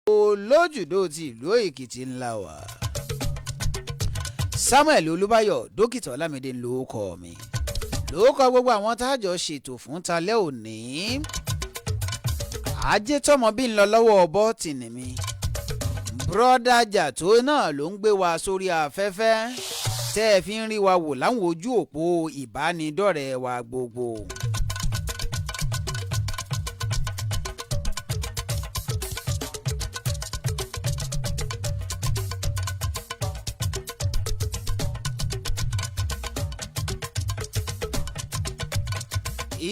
olójúdó ti ìlú Èkìtì ńlá wa. Samuel Olúbáyọ̀ dókítà Ọlámídé lórúkọ mi lórúkọ gbogbo àwọn tájọ ṣètò fún talẹ́ òní. Ajé tọmọ bí ń lọ lọ́wọ́ ọbọ̀ tì ní mi. Bùrọ̀dá Jàtó náà ló ń gbé wa sórí afẹ́fẹ́ tẹ́ ẹ fi ń rí wa wò láwọn ojú òpó ìbánidọ́rẹ̀ẹ́ wa gbogbo.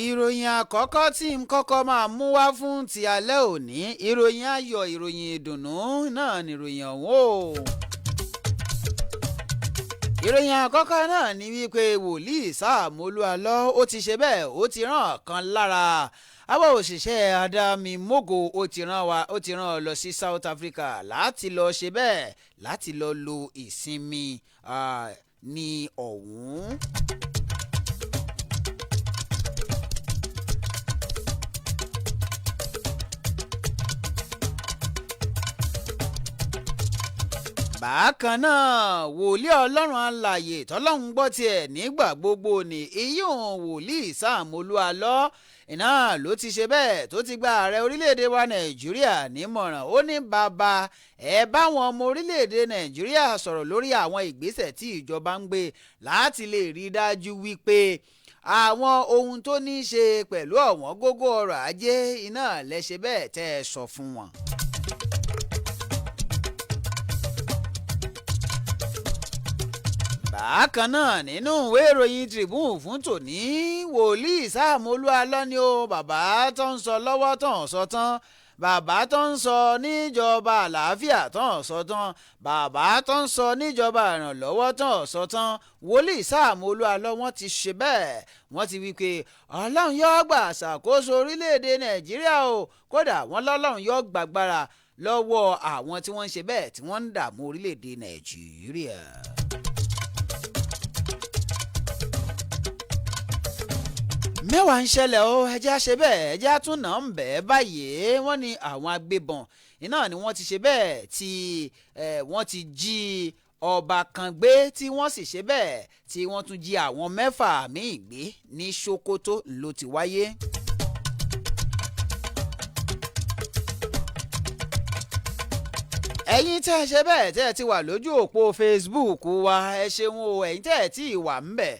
Ìròyìn àkọ́kọ́ tí n kọ́kọ́ máa mú wá fún ti alẹ́ òní, ìròyìn ayọ̀, ìròyìn ìdùnnú náà ni ìròyìn ọ̀hún o. Ìròyìn àkọ́kọ́ náà ni wípé wòlíì Sáàmù Olúalọ́ ó ti ṣe bẹ́ẹ̀, ó ti rán kan lára àwọn òṣìṣẹ́ Adámimógo, ó ti rán ọ lọ sí South Africa láti lọ ṣe bẹ́ẹ̀, láti lọ lo ìsinmi ní ọ̀hún. Bákan náà wòlíì Ọlọ́run alààyè tọ́lọ́run gbọ́ tiẹ̀ nígbà gbogbo ní iyún wòlíì Sáàmù Olúalọ́ iná ló ti ṣe bẹ́ẹ̀ tó ti gba ààrẹ orílẹ̀-èdè wa Nàìjíríà nímọ̀ràn. Ó ní bàbá ẹ báwọn ọmọ orílẹ̀-èdè Nàìjíríà sọ̀rọ̀ lórí àwọn ìgbésẹ̀ tí ìjọba ń gbé láti lè rí dájú wípé àwọn ohun tó ní í ṣe pẹ̀lú ọ̀wọ́n gógó ọrọ̀ ajé iná lẹ́ṣẹ̀ bẹ́ẹ̀ tẹ́ ẹ sọ fún wọn. Bákan náà nínú ìwé ìròyìn Tribune fún tòní, wòlíì Sáàmù Olúalọ́ ni ó bàbá tó ń sọ lọ́wọ́ tó ń sọ tán, bàbá tó ń sọ níjọba àlàáfíà tó ń sọ tán, bàbá tó ń sọ níjọba ìrànlọ́wọ́ tó ń sọ tán. Wòlíì Sáàmù Olúalọ́ wọ́n ti ṣe bẹ́ẹ̀, wọ́n ti wí pé Ọlọ́run yóò gbà ṣàkóso orílẹ̀-èdè Nàìjíríà o, kódà wọ́n lọ́lọ́run yóò gbàgbára lọ́wọ́ àwọn tí wọ́n ń ṣe bẹ́ẹ̀ tí wọ́n ń dààmú orílẹ̀-èdè Nàìjíríà. Mẹ́wàá ń ṣẹlẹ̀ o, ẹjẹ́ ṣe bẹ́ẹ̀, ẹjẹ́ tún náà ń bẹ̀ báyìí. Wọ́n ní àwọn agbébọn iná ni wọ́n ti ṣe bẹ́ẹ̀ tí wọ́n ti jí ọba kan gbé, tí wọ́n sì ṣe bẹ́ẹ̀ tí wọ́n tún jí àwọn 6 míì gbé ní Sokoto ló ti wáyé. Ẹ̀yin tẹ́ ẹ ṣe bẹ́ẹ̀ tẹ́ ẹ ti wà lójú òpó Facebook wa, ẹ ṣeun o. Ẹ̀yin tẹ́ ẹ tí ì wà ń bẹ̀,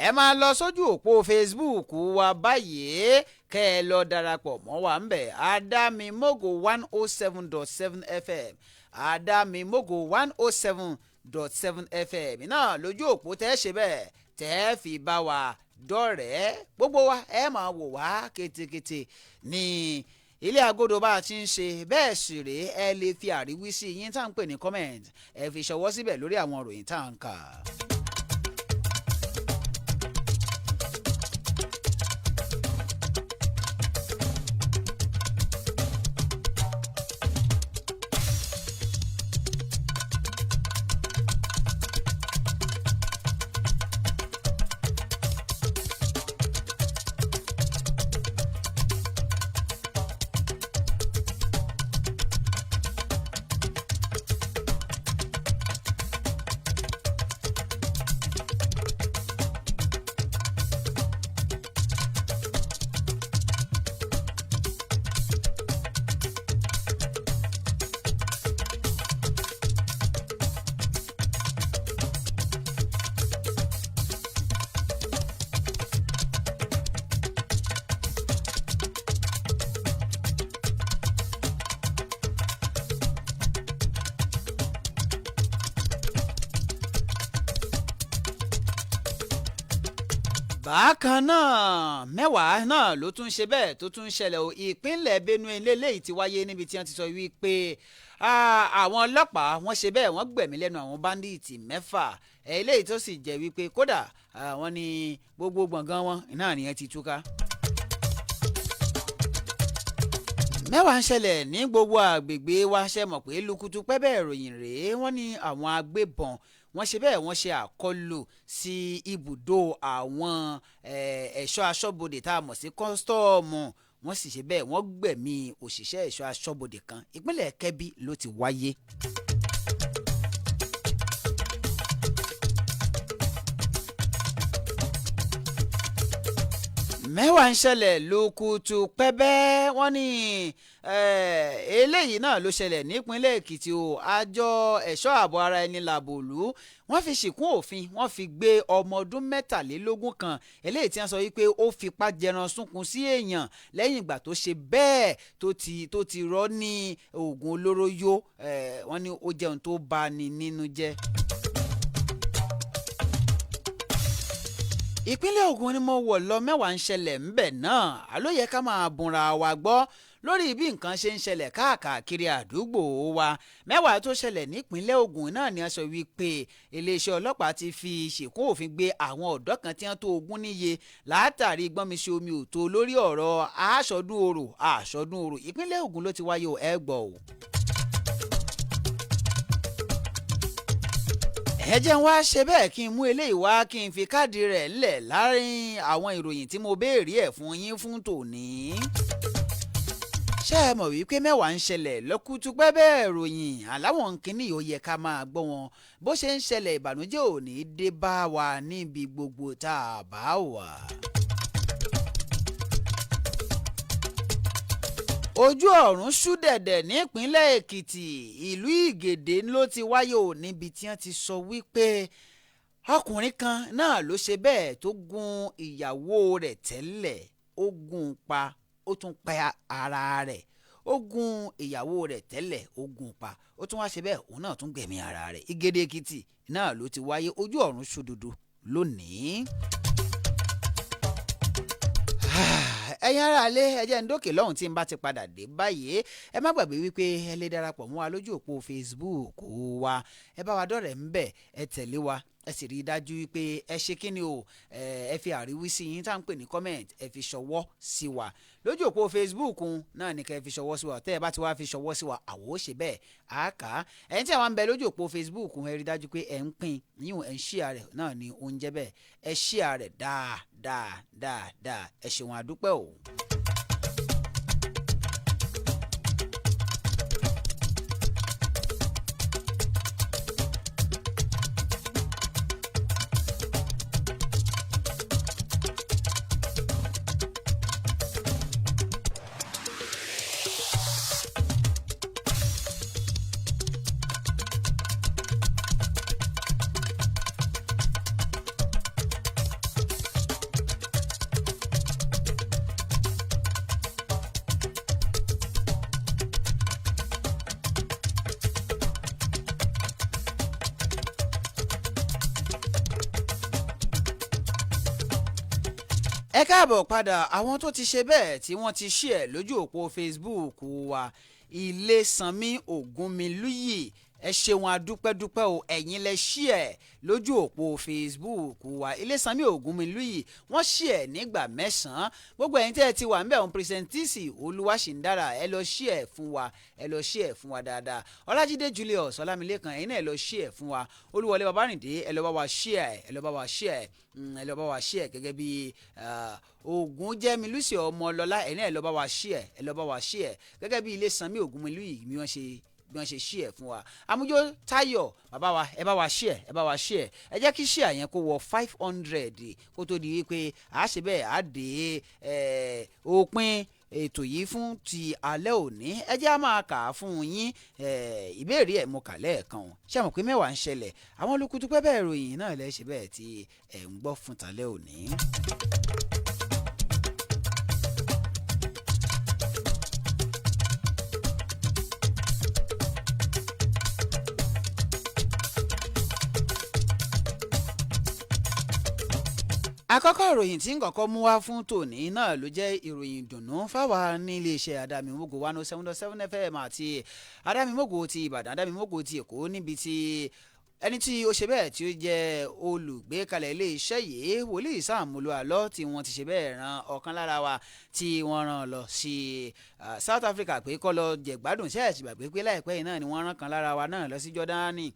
ẹ máa lọ sójú òpó Facebook wa báyìí kẹ́ ẹ lọ darapọ̀ mọ́ wa ń bẹ̀. Adámimógo 107.7 FM, Adámimógo 107.7 FM náà lójú òpó tẹ́ ṣe bẹ́ẹ̀ tẹ́ fi bá wa dọ́rẹ̀ẹ́. Gbogbo wa ẹ máa wò wá kétékété ní ilé agodo bá a ti ń ṣe bẹ́ẹ̀ sì rèé. Ẹ lè fi àríwísí yín tá à ń pè ní comment, ẹ fi ṣọwọ́ síbẹ̀ lórí àwọn ìròyìn tá à ń kà. Bákan náà mẹ́wàá náà ló tún ṣe bẹ́ẹ̀ tó tún ṣẹlẹ̀ o. Ìpínlẹ̀ Benue lélẹ́yìí ti wáyé níbi tí wọ́n ti sọ wípé àwọn ọlọ́pàá wọ́n ṣe bẹ́ẹ̀ wọ́n gbẹ̀mí lẹ́nu àwọn báńdíìtì 6 eléyìí tó sì jẹ́ wípé kódà wọ́n ní gbogbo gbọ̀ngàn wọn náà nìyẹn ti túká. Mẹ́wàá ń ṣẹlẹ̀ ní gbogbo àgbègbè wa, ṣe mọ̀ pé lukutu pẹ́ bẹ́ẹ̀ ròyìn rèé. Wọ́n ní àwọn agbébọn wọ́n ṣe bẹ́ẹ̀ wọ́n ṣe àkọlù sí ibùdó àwọn ẹ̀ṣọ́ aṣọ́bodè tá a mọ̀ sí kọ́sítọ́ọ̀mù. wọ́n sì ṣe bẹ́ẹ̀ wọ́n gbẹ̀mí òṣìṣẹ́ ẹ̀ṣọ́ aṣọ́bodè kan ìpínlẹ̀ Kebbi ló ti wáyé. mẹ́wàá ń ṣẹlẹ̀ lókùtù pẹ́bẹ́ wọ́n ní eléyìí náà ló ṣẹlẹ̀ nípínlẹ̀ Èkìtì o àjọ ẹ̀ṣọ́ ààbò ara ẹni làbòlú wọ́n fi ṣìkún òfin wọ́n fi gbé ọmọ ọdún 23 kan eléyìí tí wọ́n sọ wípé ó fipá jẹran súnkun sí èèyàn lẹ́yìn ìgbà tó ṣe bẹ́ẹ̀ tó ti rọ́ ní oògùn olóró yó wọ́n ní ó jẹun tó bà ní nínú jẹ́. ìpínlẹ̀ Ògùn ni mo wọ̀ lọ mẹ́wàá ń ṣẹlẹ̀ ńbẹ̀ náà àló yẹ ká máa bùnra wa gbọ́ lórí bí nǹkan ṣe ń ṣẹlẹ̀ káàkiri àdúgbò wa mẹ́wàá tó ṣẹlẹ̀ nípínlẹ̀ Ògùn náà ni a sọ wípé iléeṣẹ́ ọlọ́pàá ti fi ṣìkún òfin gbé àwọn ọ̀dọ́ kan tí wọ́n tó 20 níye látàrí gbọ́nmisí omi òtó lórí ọ̀rọ̀ àṣọdún orò ìpínlẹ̀ Ògùn ló ti wáyé ẹ gbọ́ o. ẹ jẹ́ n wá ṣe bẹ́ẹ̀ kí n mú eléyìí wá kí n fi káàdì rẹ̀ ńlẹ̀ láàrin àwọn ìròyìn tí mo béèrè ẹ̀ fún yín fún tòní. ṣé ẹ mọ̀ wípé mẹ́wàá ń ṣẹlẹ̀ lọ́kùtùpẹ́ bẹ́ẹ̀ ròyìn àláwọn nkíní yóò yẹ ká máa gbọ́ wọn bó ṣe ń ṣẹlẹ̀ ìbànújẹ́ ò ní dé bá wa níbi gbogbo tá a bá wà. ojú ọ̀run ṣú dẹ̀dẹ̀ nípínlẹ̀ Èkìtì ìlú Ìgèdè ló ti wáyé ò níbi tí wọ́n ti sọ wípé ọkùnrin kan náà ló ṣe bẹ́ẹ̀ tó gun ìyàwó rẹ̀ tẹ́lẹ̀ ó gún pa ó tún pa ara rẹ̀ ó gun ìyàwó rẹ̀ tẹ́lẹ̀ ó gún pa ó tún wá ṣe bẹ́ẹ̀ òun náà tún gbẹ̀mí ara rẹ̀ Ìgèdè Èkìtì náà ló ti wáyé ojú ọ̀run ṣú dúdú lónìí. ẹ̀yin ará ilé ẹ jẹ́ ń dókè lọ́hùn tí n bá ti padà dé báyìí ẹ má gbàgbé wípé ẹ lè darapọ̀ mọ́ wa lójú òpó Facebook wa ẹ bá wa dọ̀rẹ́ ń bẹ̀ ẹ tẹ̀lé wa ẹ sì rí i dájú wípé ẹ ṣe kí ni o ẹ fi àríwísí yín tá à ń pè ní comment ẹ fi ṣọwọ́ sí wa lójú òpó Facebook náà ní kẹ́ ẹ fi ṣọwọ́ sí wa tẹ́ ẹ bá ti wá fi ṣọwọ́ sí wa àwọ̀ ó ṣe bẹ́ẹ̀ á kà á ẹ̀yin tí àwọn ń bẹ lójú òpó Facebook ẹ rí i dájú pé ẹ ń pín yín ẹ ń share rẹ̀ náà ní oúnjẹ bẹ́ẹ̀ ẹ share rẹ̀ dáadáa ẹ ṣeun àdúpẹ́ o. ẹ káàbọ̀ padà àwọn tó ti ṣe bẹ́ẹ̀ tí wọ́n ti share lójú òpó Facebook wa Ilésanmí Ògúnmilúyì ẹ ṣeun adúpẹ́dúpẹ́ o ẹ̀yin lẹ share lójú òpó Facebook wa Ilésanmí Ògúnmilúyì wọ́n share nígbà 9 gbogbo ẹ̀yin tẹ́ ẹ ti wà ń bẹ̀ ọ̀hún Pírísẹ̀ntísì Olúwaṣìndára ẹ lọ share fún wa dáadáa Ọlájídé Julius Ọlámilékan ẹ̀yin náà ẹ lọ share fún wa Olúwọlé Babárìndé ẹ lọ bá wa share ẹ lọ bá wa share gẹ́gẹ́ bí Ògúnjẹ́milúsì Ọmọlọ́lá ẹ̀yin náà ẹ lọ bá wa share gẹ́gẹ́ bí Ilésanmí Ògúnmilúyì bí wọ́n ṣe share fún wa Àmújó Táyọ̀ bàbá wa ẹ bá wa share ẹ jẹ́ kí share yẹn kó wọ 500 kó tó di wípé a ṣe bẹ́ẹ̀ á dé òpin ètò yìí fún ti alẹ́ òní ẹ jẹ́ á máa kà á fún yín ìbéèrè ẹ̀ mo kà lẹ́ẹ̀kan ṣé àmọ̀ pé mẹ́wàá ń ṣẹlẹ̀ àwọn olùkùtù pẹ́ bẹ́ẹ̀ ròyìn náà lẹ́ ṣe bẹ́ẹ̀ tí ẹ̀ ń gbọ́ fún talẹ́ òní. àkọ́kọ́ ìròyìn tí ń kọ́kọ́ mú wá fún tòní náà ló jẹ́ ìròyìn ìdùnnú fáwa ní iléeṣẹ́ Adámimógo 107.7 FM àti Adámimógo ti Ìbàdàn Adámimógo ti Èkó níbi tí ẹni tí ó ṣe bẹ́ẹ̀ tí ó jẹ́ olùgbékalẹ̀ iléeṣẹ́ yìí wòlíì Sam Olúalọ tí wọ́n ti ṣe bẹ́ẹ̀ ran ọ̀kan lára wa tí wọ́n rán lọ sí South Africa pé kó lọ jẹ̀gbádùn ṣẹ́ẹ̀sì gbàgbé pé láìpẹ́ yìí náà ni wọ́n rán kan lára wa náà lọ sí Jọ́dánì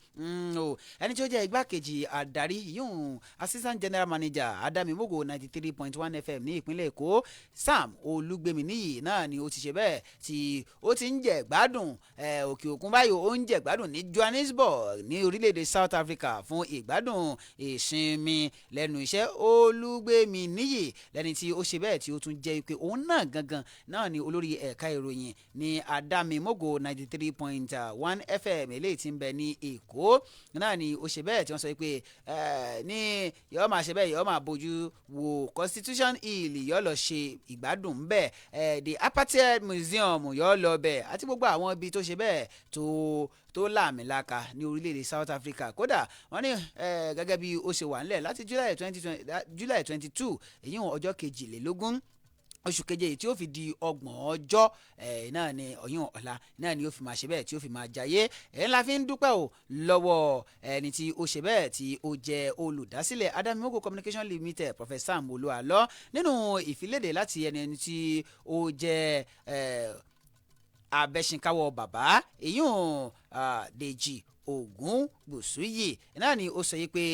ẹni tí ó jẹ́ igbákejì adarí yìí assistant general manager Adamimogo 93.1 FM ní ìpínlẹ̀ Èkó Sam Olúgbéminíyì náà ni ó ti ṣe bẹ́ẹ̀ tí ó ti ń jẹ̀gbádùn òkè òkun báyìí ó ń jẹ̀gbádùn ní Johannesburg ní orílẹ̀-èdè South Africa fún ìgbádùn ìsinmi lẹ́nu iṣẹ́. Olúgbéminíyì lẹ́ni tí ó ṣe bẹ́ẹ̀ tí ó tún jẹ́ pé òun náà gangan náà ni olórí ẹ̀ka ìròyìn ní Adamimogo 93.1 FM eléyìí tí ń bẹ ní Èkó náà ni ó ṣe bẹ́ẹ̀ tí wọ́n sọ pé ní yọ́ọ́ máa ṣe bẹ́ẹ̀ yọ́ọ́ máa bójú wo Constitution Hill yọ́ọ́ lọ ṣe ìgbádùn bẹ́ẹ̀ the Apartheid Museum yọ́ọ́ lọ bẹ́ẹ̀ àti gbogbo àwọn ibi tó ṣe bẹ́ẹ̀ tó láàmìlaka ní orílẹ̀-èdè South Africa. Kódà wọ́n ní gẹ́gẹ́ bí ó ṣe wà nílẹ̀ láti July 22 èyí hàn ọjọ́ 22 oṣù keje yìí tí ó fi di 30 ọjọ́ náà ni ọ̀yún ọ̀la náà ni ó fi máa ṣe bẹ́ẹ̀ tí ó fi máa jayé ńlá fi ń dúpẹ́ o lọ́wọ́ ẹni tí ó ṣe bẹ́ẹ̀ tí ó jẹ́ olùdásílẹ̀ Adamimogo Communication Limited Professor Sam Olúalọ nínú ìfiléde láti ẹni tí ó jẹ́ abẹ́ṣinkáwọ́ bàbá èyún Dèjì Ògúngbùsúyì náà ni ó sọ yìí pé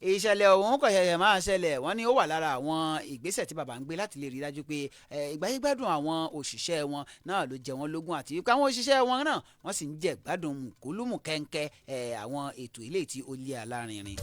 ìṣẹ̀lẹ̀ ọ̀hún kò ṣẹ̀ṣẹ̀ máa ṣẹlẹ̀ wọ́n ní ó wà lára àwọn ìgbésẹ̀ tí bàbá ń gbé láti lè rí dájú pé ìgbáyégbádùn àwọn òṣìṣẹ́ wọn náà ló jẹ wọ́n lógún àti wípé àwọn òṣìṣẹ́ wọn náà wọ́n sì ń jẹ gbádùn mùkúlùmù kẹ́ńkẹ́ àwọn ètò ilé tí ó lé alárinrin.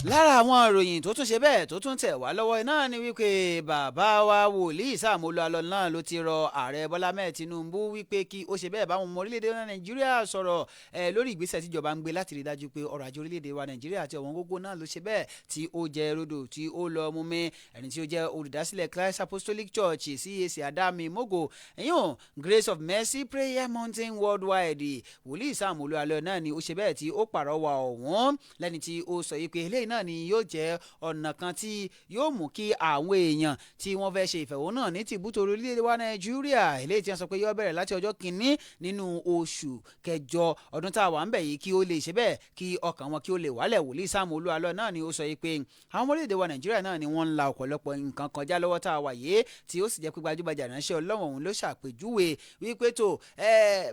lára àwọn ìròyìn tó tún ṣe bẹ́ẹ̀ tó tún tẹ̀ wá lọ́wọ́ náà ni wípé bàbá wa wòlíì Sam Olúalọ náà ló ti rọ ààrẹ Bọ́lá mẹ́ẹ̀ Tinubu wípé kí ó ṣe bẹ́ẹ̀ báwọn ọmọ orílẹ̀-èdè wa Nàìjíríà sọ̀rọ̀ lórí ìgbésẹ̀ tíjọba ń gbé láti rí dájú pé ọrọ̀ ajé orílẹ̀-èdè wa Nàìjíríà àti ọ̀wọ́n gógó náà ló ṣe bẹ́ẹ̀ tí ó jẹ́ rodò tí ó lọ mú mi ẹni tí ó jẹ́ olùdásílẹ̀ Christ Apostolic Church CAC Adamimogo ẹ̀yún Grace of Mercy Prayer Mountain Worldwide wòlíì Sam Olúalọ náà ni ó ṣe bẹ́ẹ̀ tí ó pàrọwà ọ̀hún lẹ́ni tí ó sọ yìí pé eléyìí náà ni yóò jẹ́ ọ̀nà kan tí yóò mú kí àwọn èèyàn tí wọ́n fẹ́ ṣe ìfẹ̀hónúhàn ní tìbútò orílẹ̀-èdè wa Nàìjíríà eléyìí tí wọ́n sọ pé yóò bẹ̀rẹ̀ láti ọjọ́ kìíní nínú oṣù kẹjọ ọdún tá a wà ń bẹ̀ yìí kí ó lè ṣe bẹ́ẹ̀ kí ọkàn wọn kí ó lè wálẹ̀. wòlíì Sam Olúalọ náà ni ó sọ yìí pé àwọn ọmọ orílẹ̀-èdè wa Nàìjíríà náà ni wọ́n ń la ọ̀pọ̀lọpọ̀ nǹkan kọjá lọ́wọ́ tá a wà yìí tí ó sì jẹ́ pé gbajúgbajà ránṣẹ́ Ọlọ́run òun ló ṣàpèjúwe wípé tó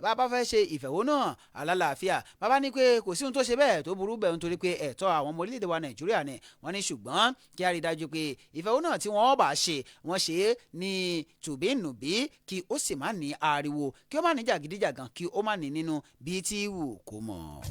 bàbá fẹ́ ṣe ìfẹ̀hónúhàn alálàáfíà bàbá ní pé kò sí ohun tó ṣe bẹ́ẹ̀ tó burú bẹ́ẹ̀ nítorí pé ẹ̀tọ́ àwọn ọmọ orílẹ̀-èdè wa Nàìjíríà ni wọ́n ní ṣùgbọ́n kí a rí dájú pé ìfẹ̀hónúhàn tí wọ́n bá ṣe wọ́n ṣe é ní tùbínùbí kí ó sì má ní ariwo kí ó má ní jàgídíjàgan kí ó má ní nínú bí tí wù kó mọ̀.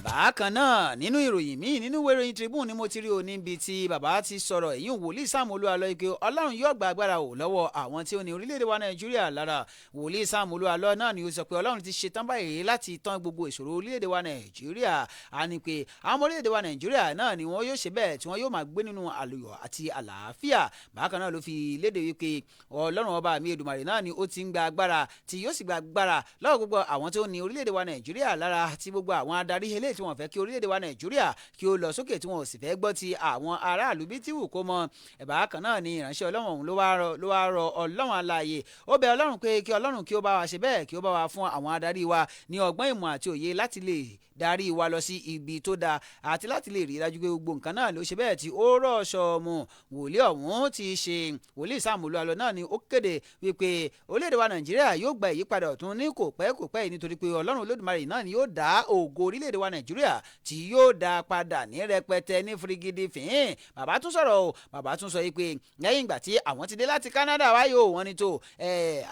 bákan náà nínú ìròyìn míì nínú ìwé ìròyìn Tribune ni mo ti rí o níbi tí bàbá ti sọ̀rọ̀ èyí wòlíì Sam Olúalọ ike Ọlọ́run yóò gba agbára o lọ́wọ́ àwọn tí ó ní orílẹ̀-èdè wa Nàìjíríà lára. wòlíì Sam Olúalọ náà ni ó sọ pé Ọlọ́run ti ṣetán báyìí láti tán gbogbo ìṣòro orílẹ̀-èdè wa Nàìjíríà a ní pé àwọn ọmọ orílẹ̀-èdè wa Nàìjíríà náà ni wọ́n yóò ṣe bẹ́ẹ̀ tí wọ́n yóò máa gbé nínú àlùyọ̀ àti àlàáfíà. bákan náà ló fi léde wípé Ọlọ́run ọba mi Èdùmàrè náà ni ó ti ń gba agbára tí yóò sì gba agbára lọ́wọ́ gbogbo àwọn tí ó ní orílẹ̀-èdè wa Nàìjíríà lára àti gbogbo àwọn adarí eléyìí tí wọ́n fẹ́ kí orílẹ̀-èdè wa Nàìjíríà kí ó lọ sókè tí wọn ò sì fẹ́ gbọ́ ti àwọn aráàlú bí tí wù kó mọ. bákan náà ni ìránṣẹ́ Ọlọ́run ọ̀hún ló wá rọ Ọlọ́run alààyè ó bẹ̀ Ọlọ́run pé kí Ọlọ́run kí ó bá wa ṣe bẹ́ẹ̀ kí ó bá wa fún àwọn adarí wa ní ọgbọ́n ìmọ̀ àti òye láti lè darí wa lọ sí ibi tó dáa àti láti lè rí dájú pé gbogbo nǹkan náà ló ṣe bẹ́ẹ̀ tí ó rọ̀ṣọ̀ mu. wòlíì ọ̀hún ti ṣe wòlíì Sam Olúalọ náà ni ó kéde wípé orílẹ̀-èdè wa Nàìjíríà yóò gba ìyípadà ọ̀tun ní kò pẹ́ nítorí pé Ọlọ́run Olódùmarè náà ni yóò dá ògo orílẹ̀-èdè wa Nàìjíríà tí yóò dá padà ní rẹpẹtẹ ní firigidi fìhín. bàbá tún sọ̀rọ̀ o bàbá tún sọ yìí pé lẹ́yìn ìgbà tí àwọn ti dé láti Canada wáyé o wọ́n ní tó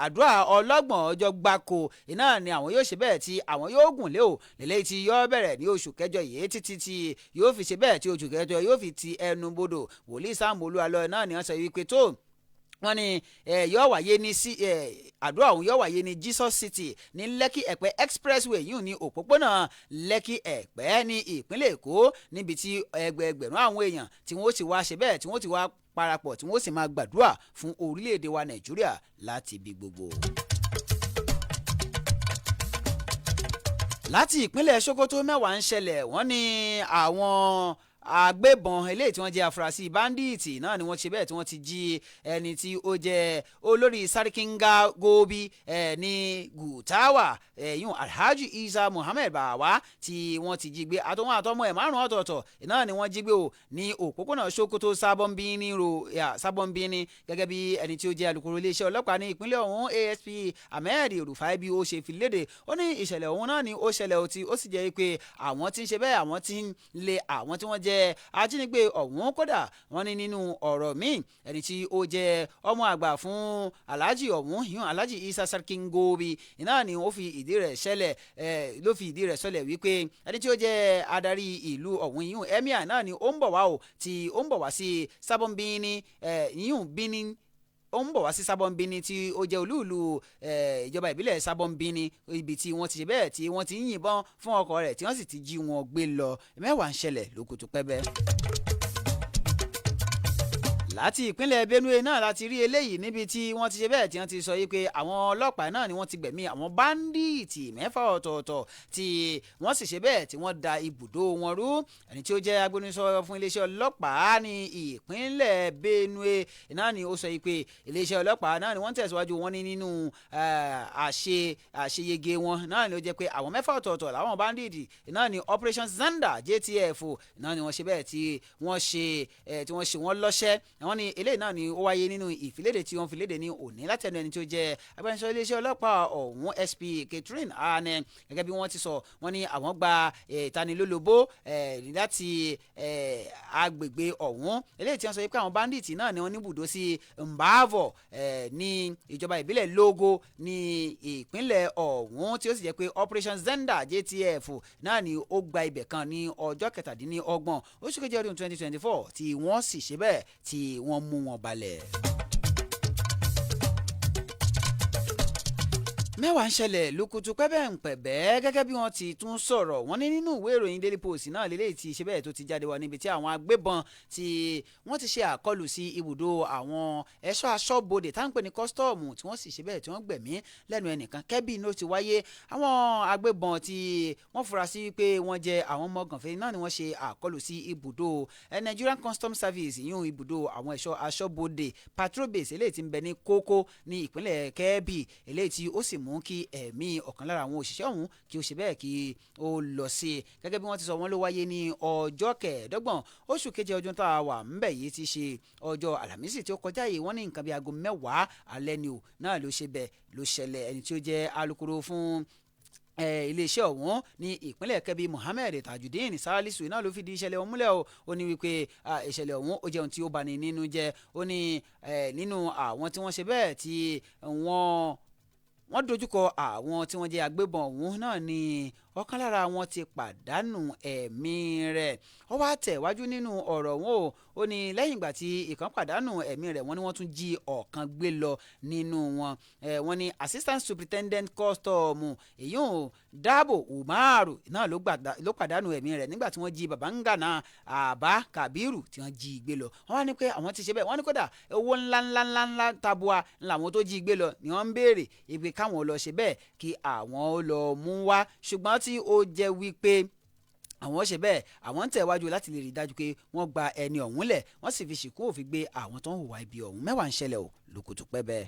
àdúrà ọlọ́gbọ̀n ọjọ́ gbáko iná ni àwọn yóò ṣe bẹ́ẹ̀ tí àwọn yóò gùn lé o lélẹ́yìí tí yóò bẹ̀rẹ̀ ní oṣù kẹjọ yìí títí tí yóò fi ṣe bẹ́ẹ̀ tí oṣù kẹjọ yóò fi ti ẹnu bodò. wòlíì Sam Olúalọ náà ni wọ́n sọ wípé tó wọ́n ní yóò wáyé ní àdúrà ọ̀hún yóò wáyé ní Jesus City ní Lekki Ẹ̀pẹ́ Expressway yìí ní òpópónà Lekki Ẹ̀pẹ́ ní ìpínlẹ̀ Èkó níbi tí ẹgbẹẹgbẹ̀rún àwọn èèyàn tí wọ́n sì wá ṣe bẹ́ẹ̀ tí wọ́n ti wá parapọ̀ tí wọ́n sì máa gbàdúrà fún orílẹ̀-èdè wa Nàìjíríà láti ibi gbogbo. láti ìpínlẹ̀ Sokoto mẹ́wàá ń ṣẹlẹ̀ wọ́n ní àwọn agbébọn eléyìí tí wọ́n jẹ́ afurasí báńdíìtì náà ni wọ́n ṣe bẹ́ẹ̀ tí wọ́n ti jí ẹni tí ó jẹ́ olórí Sarkinga Gobi ní Gutawa yún Alhaji Isa Muhammed Bawa tí wọ́n ti jí gbé àtọwọn àtọmọ ẹ̀ márùn ọ̀tọ̀ọ̀tọ̀ náà ni wọ́n jí gbé o ní òpópónà Sokoto Sabonbini gẹ́gẹ́ bí ẹni tí ó jẹ́ alukoro iléeṣẹ́ ọlọ́pàá ní ìpínlẹ̀ ọ̀hún ASP Ahmed Rufai bí ó ṣe fi léde ó ní ìṣẹ̀lẹ̀ ọ̀hún náà ni ó ṣẹlẹ̀ ó sì jẹ́ pé àwọn tí ń ṣe bẹ́ẹ̀ àwọn tí ń lé àwọn tí wọ́n jẹ́ ajínigbé ọ̀hún kódà wọ́n ní nínú ọ̀rọ̀ míì ẹni tí ó jẹ́ ọmọ àgbà fún Alhaji ọ̀hún yún Alhaji Isa Sarkin Gobi náà ni ó fi ìdí rẹ̀ ṣẹlẹ̀ wípé ẹni tí ó jẹ́ adarí ìlú ọ̀hún yún emir náà ni ó ń bọ̀ wá o tí ó ń bọ̀ wá sí Sabonbini yún Bini ó ń bọ̀ wá sí Sabonbini tí ó jẹ́ olúùlú ìjọba ìbílẹ̀ Sabonbini ibi tí wọ́n ti ṣe bẹ́ẹ̀ tí wọ́n ti ń yìnbọn fún ọkọ̀ rẹ̀ tí wọ́n sì ti jí wọn gbé lọ mẹ́wàá ń ṣẹlẹ̀ lókùtù pẹ́bẹ́. láti ìpínlẹ̀ Benue náà láti rí eléyìí níbi tí wọ́n ti ṣe bẹ́ẹ̀ tí wọ́n ti sọ yìí pé àwọn ọlọ́pàá náà ni wọ́n ti gbẹ̀mí àwọn báńdíìtì 6 ọ̀tọ̀ọ̀tọ̀ tí wọ́n sì ṣe bẹ́ẹ̀ tí wọ́n da ibùdó wọn rú ẹni tí ó jẹ́ agbẹnusọ fún iléeṣẹ́ ọlọ́pàá ní ìpínlẹ̀ Benue náà ni ó sọ yìí pé iléeṣẹ́ ọlọ́pàá náà ni wọ́n tẹ̀síwájú wọn ní nínú àṣeyege wọn náà ni ó jẹ́ pé àwọn 6 ọ̀tọ̀ọ̀tọ̀ làwọn báńdíìtì náà ni Operation Zanda JTF náà ni wọ́n ṣe bẹ́ẹ̀ tí wọ́n ṣe wọ́n lọ́ṣẹ́ wọ́n ní eléyìí náà ni ó wáyé nínú ìfiléde tí wọ́n fi léde ní òní látẹnu ẹni tí ó jẹ́ agbẹnusọ iléeṣẹ́ ọlọ́pàá ọ̀hún SP Catherine Ane gẹ́gẹ́ bí wọ́n ti sọ wọ́n ní àwọn gba ìtanilólobó láti agbègbè ọ̀hún eléyìí tí wọ́n sọ pé àwọn báńdíìtì náà ni wọ́n ní ibùdó sí Mbavo ní ìjọba ìbílẹ̀ Logo ní ìpínlẹ̀ ọ̀hún tí ó sì jẹ́ pé Operation Zenda JTF náà ni ó gba ibẹ̀ kan ní ọjọ́ 17 oṣù kejì ọdún 2024 tí wọ́n sì ṣe bẹ́ẹ̀ tí wọ́n mú wọn balẹ̀. mẹ́wàá ń ṣẹlẹ̀ lókùtù pẹ́bẹ́ǹpẹ̀bẹ́ gẹ́gẹ́ bí wọ́n ti tún sọ̀rọ̀ wọ́n ní nínú ìwé ìròyìn Daily Post náà lélẹ́yìí tí ṣe bẹ́ẹ̀ tó ti jáde wá níbi tí àwọn agbébọn tí wọ́n ti ṣe àkọlù sí ibùdó àwọn ẹ̀ṣọ́ aṣọ́bodè tá ń pè ní kọ́sítọ́ọ̀mù tí wọ́n sì ṣe bẹ́ẹ̀ tí wọ́n gbẹ̀mí lẹ́nu ẹnìkan kẹ́bí ló ti wáyé àwọn agbébọn tí wọ́n fura sí pé wọ́n jẹ́ àwọn ọmọ gànfẹ́ náà ni wọ́n ṣe àkọlù sí ibùdó Nigerian Customs Service yún ibùdó àwọn ẹ̀ṣọ́ aṣọ́bodè patrol base eléyìí tí ń bẹ ní Kókó ní ìpínlẹ̀ Kẹ́bì eléyìí tí ó sì mú kí ẹ̀mí ọ̀kan lára àwọn òṣìṣẹ́ ọ̀hún kí ó ṣe bẹ́ẹ̀ kí ó lọ sí i gẹ́gẹ́ bí wọ́n ti sọ wọ́n ló wáyé ní ọjọ́ 25 oṣù keje ọdún tá a wà ńbẹ̀ yìí ti ṣe ọjọ́ Àlàmísì tí ó kọjá yìí wọ́n ní nǹkan bíi aago 10 alẹ́ ni ò náà ló ṣe bẹ́ẹ̀ ló ṣẹlẹ̀ ẹni tí ó jẹ́ alukoro fún iléeṣẹ́ ọ̀hún ní ìpínlẹ̀ Kẹ́bí Mohammed Tajudeen Salisu náà ló fìdí ìṣẹ̀lẹ̀ ọ̀hún múlẹ̀ o ó ní wípé ìṣẹ̀lẹ̀ ọ̀hún ó jẹ́ ohun tí ó bani nínú jẹ́ ó ní nínú àwọn tí wọ́n ṣe bẹ́ẹ̀ tí wọ́n dojúkọ àwọn tí wọ́n jẹ́ agbébọn ọ̀hún náà ni ọ̀kan lára wọn ti pàdánù ẹ̀mí rẹ̀ ó wá tẹ̀wájú nínú ọ̀rọ̀ wọn ó ní lẹ́yìn ìgbà tí ìkan pàdánù ẹ̀mí rẹ̀ wọ́n ní wọ́n tún jí ọ̀kan gbé lọ nínú wọn wọ́n ní assistant superintendent custom èyún Dabo Umaru náà ló pàdánù ẹ̀mí rẹ̀ nígbà tí wọ́n jí Babangana Abba Kabiru tí wọ́n jí gbé lọ wọ́n wá ní pé àwọn ti ṣe bẹ́ẹ̀ wọ́n ní kódà owó ńláńláńlá tabua làwọn tó jí gbé lọ ni wọ́n ń béèrè ìpè káwọn lọ ṣe bẹ́ẹ̀ kí àwọn ó lọ mú wá ṣùgbọ́n tí ó jẹ́ wípé àwọn ṣe bẹ́ẹ̀ àwọn ń tẹ̀wájú láti lè rí i dájú pé wọ́n gba ẹni ọ̀hún lẹ̀ wọ́n sì fi ṣìkú òfin gbé àwọn tó ń hùwà ibi ọ̀hún mẹ́wàá ń ṣẹlẹ̀ ò lókùtù pẹ́ bẹ́ẹ̀.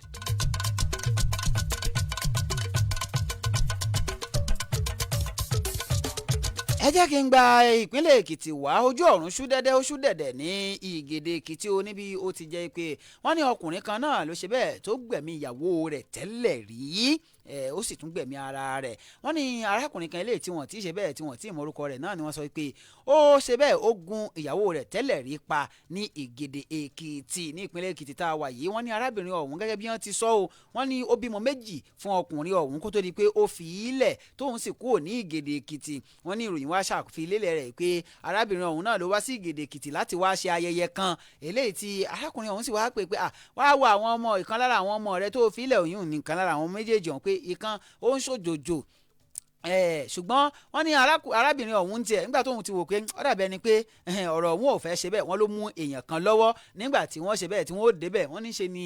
ẹ jẹ́ kí n gba ìpínlẹ̀ Èkìtì wá ojú ọ̀run ṣú dẹ́dẹ́ ní Ìgèdè Èkìtì ó níbi ó ti jẹ́ pé wọ́n ní ọkùnrin kan náà ló ṣe bẹ́ẹ̀ tó gbẹ̀mí ìyàwó rẹ̀ tẹ́lẹ̀ rí ó sì tún gbẹ̀mí ara rẹ̀ wọ́n ní arákùnrin kan eléyìí tí wọ́n ti ṣe bẹ́ẹ̀ tí wọ́n ti mọ orúkọ rẹ̀ náà ni wọ́n sọ pé ó ṣe bẹ́ẹ̀ ó gún ìyàwó rẹ̀ tẹ́lẹ̀ rí pa ní Ìgèdè Èkìtì ní ìpínlẹ̀ Èkìtì tá a wà yìí wọ́n ní arábìnrin ọ̀hún gẹ́gẹ́ bí wọ́n ti sọ ọ́ wọ́n ní ó bímọ 2 fún ọkùnrin ọ̀hún kó tó di pé ó fi í lẹ̀ tóun sì kúrò ní Ìgèdè Èkìtì wọ́n ní ìròyìn wá ṣàfilélẹ̀ rẹ̀ pé arábìnrin ọ̀hún náà ló wá sí Ìgèdè Èkìtì láti wá ṣe ayẹyẹ kan eléyìí tí arákùnrin ọ̀hún sì wá pé wá wo àwọn ọmọ ìkan lára àwọn ọmọ rẹ̀ tó fi í lẹ̀ òyìn nìkan lára àwọn méjèèjì ọ̀hún pé ìkan ó ń ṣòjòjò ṣùgbọ́n wọ́n ní arábìnrin ọ̀hún tiẹ̀ nígbà tóun ti wò pé ó dàbí ẹni pé ọ̀rọ̀ ọ̀hún ò fẹ́ ṣe bẹ́ẹ̀ wọ́n ló mú èèyàn kan lọ́wọ́ nígbà tí wọ́n ṣe bẹ́ẹ̀ tí wọ́n ó débẹ̀ wọ́n ní ṣe ni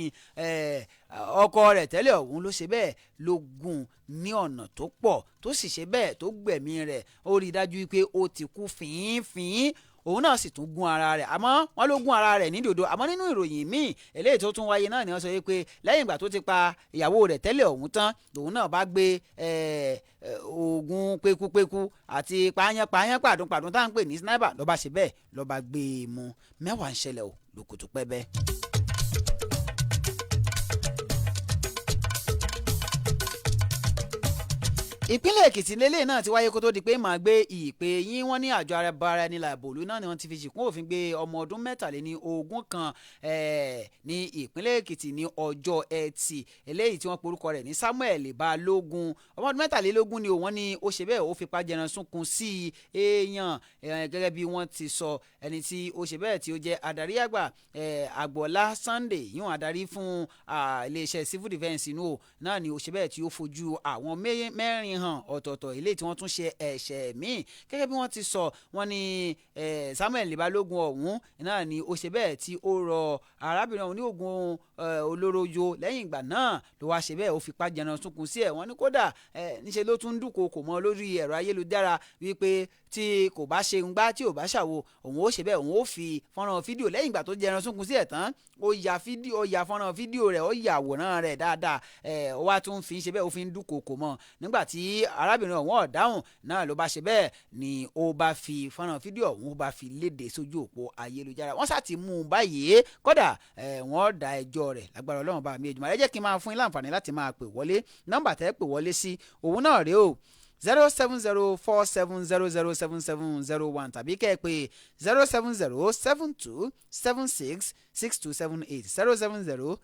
ọkọ rẹ̀ tẹ́lẹ̀ ọ̀hún ló ṣe bẹ́ẹ̀ ló gún ní ọ̀nà tó pọ̀ tó sì ṣe bẹ́ẹ̀ tó gbẹ̀mí rẹ̀ ó rí i dájú pé ó ti kú fín-fín òun náà sì tún gún ara rẹ̀ àmọ́ wọ́n ló gún ara rẹ̀ ní dòdò àmọ́ nínú ìròyìn míì eléyìí tó tún wáyé náà ni wọ́n sọ wípé lẹ́yìn ìgbà tó ti pa ìyàwó rẹ̀ tẹ́lẹ̀ ọ̀hún tán òun náà bá gbé oògùn pekúpekú àti pààyàn pàdùn tá à ń pè ní sniper ló bá ṣe bẹ́ẹ̀ ló bá gbé e mú mẹ́wàá ń ṣẹlẹ̀ o lókùtù pẹ́bẹ́. ìpínlẹ̀ èkìtì lélẹ̀ náà ti wáyé kó tó di pé màá gbé ìpè yín wọ́n ní àjọ ara ẹni làbòlú náà ni wọ́n ti fi ṣìkún òfin gbé ọmọ ọdún mẹ́tàléní ogún kan ní ìpínlẹ̀ èkìtì ní ọjọ́ ẹtì eléyìí tí wọ́n porúkọ rẹ̀ ní samuel balógun ọmọ ọdún mẹ́tàlélógún ni òun ní ó ṣe bẹ́ẹ̀ ó fipá jẹran sunkún sí èèyàn gẹ́gẹ́ bí wọ́n ti sọ ẹni tí ó ṣe bẹ́ẹ̀ tí ó jẹ́ adarí àgbà agboola sunday yíwọ̀n adarí fún iléeṣẹ́ civil defence inú náà ni ó ṣe bẹ́ẹ̀ tí ó fojú àwọn mẹ́rin hàn ọ̀tọ̀ọ̀tọ̀ ilé tí wọ́n tún ṣe ẹ̀ṣẹ̀ míì gẹ́gẹ́ bí wọ́n ti sọ wọ́n ní samuel balógun ọ̀hún náà ni ó ṣe bẹ́ẹ̀ tí ó rọ arábìnrin ọ̀hún ní oògùn olóró yo lẹ́yìn ìgbà náà ló wá ṣe bẹ́ẹ̀ ó fipá jẹran sunkún sí ẹ̀ wọ́n ní kódà níṣẹ́ ló tún dúnkòokò mọ́ lórí ẹ̀rọ ayélujára wípé tí kò bá ṣe ń gbá tí ò bá ṣàwo òun ó ṣe bẹ́ẹ̀ òun ó fi fọ́nrán fídíò lẹ́yìn ìgbà tó jẹran sunkún sí ẹ̀ tán ó ya fọ́nrán fídíò rẹ̀ ó ya àwòrán rẹ̀ dáadáa ó wá tún fi ń ṣe bẹ́ẹ̀ ó fi ń dúnkòokò mọ́ nígbà tí arábìnrin ọ̀hún ọ̀dáhùn náà ló bá ṣe bẹ́ẹ̀ ni ó bá fi fọ́nrán fídíò ọ̀hún ó bá fi léde sójú òpó ayélujára wọ́n sá ti mú un báyìí kódà wọ́n dá ẹjọ́ rẹ̀ lágbára ọlọ́run bá mi èjùmọ̀ ẹ jẹ́ kí n máa fún yín láǹfààní láti máa pè wọlé nọ́mbà tẹ́ pè wọlé sí òun náà rèé o 07047007701 tàbí kẹ́ ẹ pé 07072766278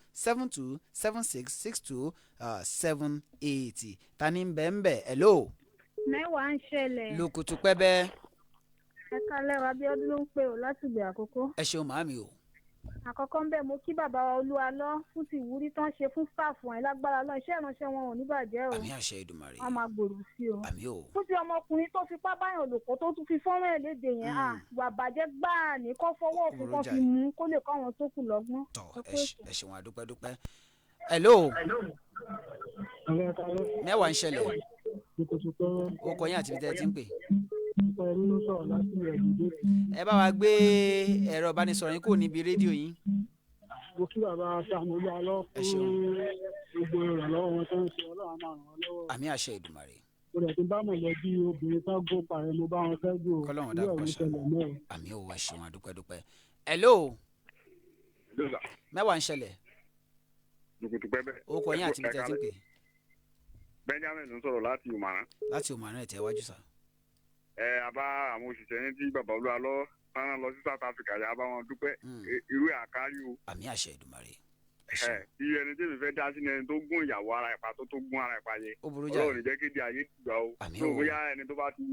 07072766278 tani ń bẹ̀ ń bẹ̀ hello. mẹ́wàá ń ṣẹlẹ̀. lùkùtù pẹ́bẹ́. ẹ kálẹ̀ wá bí ọdún ló ń pè ó láti ìgbà àkókò. ẹ ṣeun màámi o. àkọ́kọ́ ń bẹ̀ mo kí bàbá wa Olúalọ́ fún ti ìwúrí tán ṣe fún staff wọn lágbára lọ iṣẹ́ ìránṣẹ́ wọn ò ní bàjẹ́ o. àmì àṣẹ Èdùmàrè. wọ́n máa gbòòrò sí o. àmì o. fún ti ọmọkùnrin tó fipá báyọ̀ lò pọ̀ tó tún fi fọ́nrán ẹ̀ léde yẹn wà bàjẹ́ gbáà ní kó fọwọ́ òfin kan fi mú kó lè kọ́ àwọn tó kù lọ́gbọ́n. tọ ẹ ṣeun àdúpẹ́dúpẹ́. hello. mẹ́wàá ń ṣẹlẹ̀. ó kọ yín àti ibi tẹ́ ẹ ti ń pè. ẹ bá wa gbé ẹ̀rọ ìbánisọ̀rọ̀ yín kò níbi rédíò yín. mo kí bàbá Sàámú Olúalọ́ fún gbogbo ìrànlọ́wọ́ wọn tó ń ṣe Ọlọ́run máa ràn wọ́n lọ́wọ́. àmì àṣẹ Èdùmàrè. mo rẹ̀ ti bá mọ̀lẹ́bí obìnrin tán gó parẹ́ mo bá wọn fẹ́ gbò kọ́lọ́run ní dá ọ̀hún pàṣẹ. ṣẹlẹ̀ náà. àmì ò wá ṣeun àdúpẹ́dúpẹ́. hello. mẹ́wàá ń ṣẹlẹ̀. ó kọ yín àti ibi tẹ́ ẹ ti ń pè. Benjamin ló ń sọ̀rọ̀ láti Ìmọ̀ràn. láti Ìmọ̀ràn ẹ̀ tẹ́ wájú sá. Àbá àwọn òṣìṣẹ́ yẹn tí bàbá Olúalọ́ sáná lọ sí South Africa yà bá wọn dúpẹ́ irú àkárí o. àmì àṣẹ Èdùmàrè. Bí ẹni tí mi fẹ́ dá sí ni ẹni tó gún ìyàwó ara ẹ̀ pa tó gún ara ẹ̀ pa yẹ. ó burú jáde. Ọlọ́run jẹ́ kéde ayé ìgbà o. àmì tó o. bóyá ẹni tó bá ti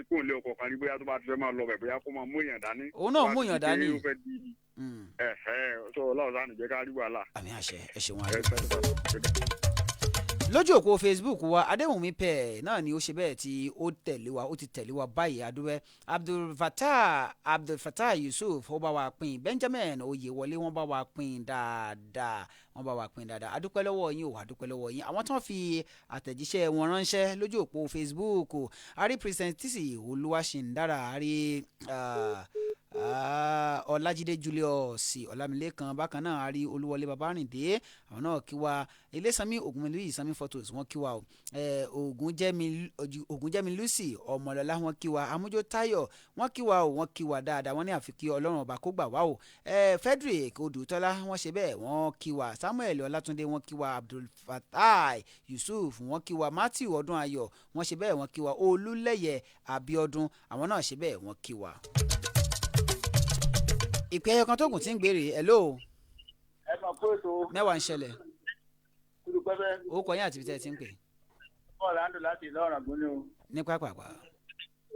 kún ilé ọkọ̀ kan ní bóyá tó bá ti fẹ́ máa lọ bẹ̀ bóyá kó máa mú èèyàn dání. òun náà mú èèyàn dání. sọ Ọlọ́run sáà nìjẹ́ ká rí wàhálà. àmì àṣẹ ẹ ṣeun àdúpẹ́dúpẹ́. lójú òpó Facebook wa adéwùnmí pẹ̀ náà ni ó ṣe bẹ́ẹ̀ tí ó tẹ̀lé wa ó ti tẹ̀lé wa báyìí adúbẹ́ Abdulfatah Yusuf ó bá wa pín Benjamin Oyèwọlé wọ́n bá wa pín dáadáa adúpẹ́ lọ́wọ́ yín o adúpẹ́ lọ́wọ́ yín àwọn tí wọ́n fi àtẹ̀jíṣẹ́ wọn ránṣẹ́ lójú òpó Facebook àrí Princess Olúwaṣìndára àrí Ọlájídé Julius Ọlámilékan bákan náà àrí Olúwọlé Babárìndé àwọn náà kí wa Ilésanmí Ògúnmilú Ìsanmí photos wọ́n kí wa o Ògúnjẹ́mi Lucy Ọmọlọ́lá wọ́n kí wa Amújó Táyọ̀ wọ́n kí wa o wọ́n kí wa dáadáa wọ́n ní àfikí Ọlọ́run ọba kó gbà wá o Frederick Odùtọ́lá wọ́n ṣe bẹ́ẹ̀ wọ́n kí wa Samuel Ọlátúndé wọ́n kí wa Abdulfatai Yusuf wọ́n kí wa Matthew Ọdúnayọ̀ wọ́n ṣe bẹ́ẹ̀ wọ́n kí wa Olúlẹ́yẹ Abíọ́dún àwọn náà ṣe bẹ́ẹ̀ wọ́n kí wa. ìpè ẹyọ kan tó kù tí ń gbèrè hello. ẹ máa kó ètò. mẹ́wàá ń ṣẹlẹ̀. kúrú pẹ́pẹ́. ó kọ yín àti ibi tẹ́ ẹ ti ń pè. bọ́ọ̀lù àndò láti Ìlọrin gbóni o. ní pápápá.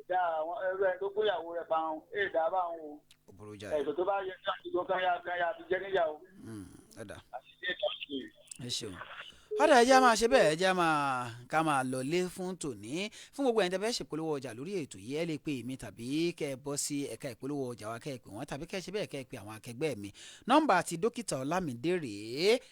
ìjà àwọn ẹrú ẹni tó gbéyàwó rẹ̀ pa àwọn èèdà bá wọn o. ó burú jáde. ẹ̀sùn tó bá yẹ kí àtúntò kan yá fi jẹ́ níyàwó. ọ̀dà àṣìṣe ìtọ́sí. ẹ ṣeun. ọ̀dà ẹja máa ṣe bẹ́ẹ̀ ẹja ká máa lọlé fún tòní fún gbogbo ẹni tẹ́ fẹ́ ṣèpolówó ọjà lórí ètò yìí ẹ lè pe èmi tàbí kẹ́ ẹ bọ́ sí ẹ̀ka ìpolówó ọjà wa kẹ́ ẹ pè wọ́n tàbí kẹ́ ẹ ṣe bẹ́ẹ̀ kẹ́ ẹ pe àwọn akẹgbẹ́ mi nọ́mbà ti dókítà Ọlámídé rèé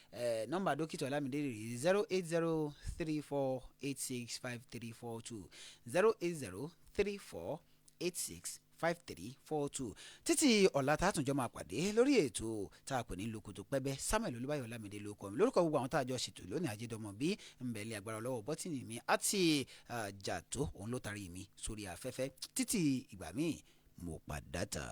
nọ́mbà dókítà Ọlámídé rèé 08034865342 08034865342 5342 títí ọ̀la tá a tún jọ máa pàdé lórí ètò tá a pè ní Lókòtò Pẹ́bẹ́ Samuel Olúbáyọ̀ Lámìdé lórúkọ mi lórúkọ gbogbo àwọn tá a jọ ṣètò lónìí Ajédọmọ bí nbẹ̀lẹ̀ agbára ọlọ́wọ́ bọ́tìnì mi àti Jàtó òun ló tarí mi sórí afẹ́fẹ́ títí ìgbà míì mo padà tà.